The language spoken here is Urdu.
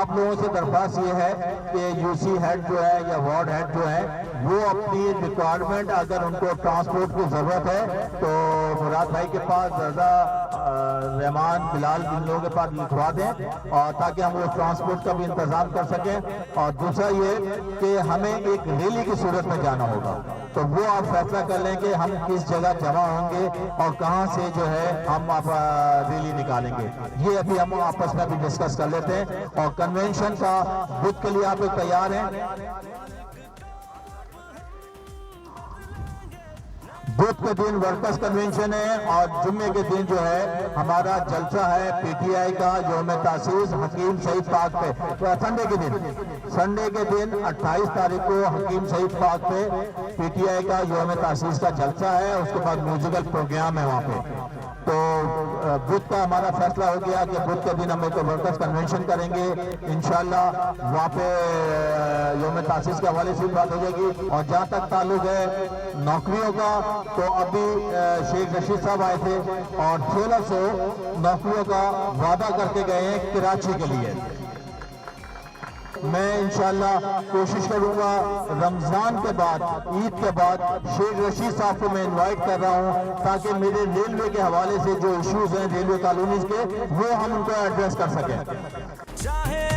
آپ لوگوں سے درخواست یہ ہے کہ یو سی ہیڈ جو ہے یا وارڈ ہیڈ جو ہے وہ اپنی ریکوائرمنٹ اگر ان کو ٹرانسپورٹ کی ضرورت ہے تو مراد بھائی کے پاس رضا رحمان بلال ان لوگوں کے پاس لکھوا دیں اور تاکہ ہم وہ ٹرانسپورٹ کا بھی انتظام کر سکیں. اور دوسرا یہ کہ ہمیں ایک ریلی کی صورت میں جانا ہوگا تو وہ آپ فیصلہ کر لیں کہ ہم کس جگہ جمع ہوں گے اور کہاں سے جو ہے ہم ریلی نکالیں گے. یہ ابھی ہم آپس میں بھی ڈسکس کر لیتے ہیں. اور کنونشن کا بدھ کے لیے آپ لوگ تیار ہیں؟ بدھ کے دن ورکرز کنونشن ہے اور جمعے کے دن جو ہے ہمارا جلسہ ہے پی ٹی آئی کا یوم تاسیس حکیم شہید پارک پہ. سنڈے کے دن 28 تاریخ کو حکیم شہید پارک پہ پی ٹی آئی کا یوم تاسیس کا جلسہ ہے. اس کے بعد میوزیکل پروگرام ہے وہاں پہ. تو بدھ کا ہمارا فیصلہ ہو گیا کہ بدھ کے دن ہم ایک ورکرز کنونشن کریں گے انشاءاللہ. وہاں پہ یوم تاسیس کے حوالے سے بات ہو جائے گی. اور جہاں تک تعلق ہے نوکریوں کا تو ابھی شیخ رشید صاحب آئے تھے اور 1600 نوکریوں کا وعدہ کر کے گئے ہیں کراچی کے لیے. میں انشاءاللہ کوشش کروں گا رمضان کے بعد عید کے بعد شیخ رشید صاحب کو میں انوائٹ کر رہا ہوں تاکہ میرے ریلوے کے حوالے سے جو ایشوز ہیں ریلوے کالونیز کے وہ ہم ان کو ایڈریس کر سکیں.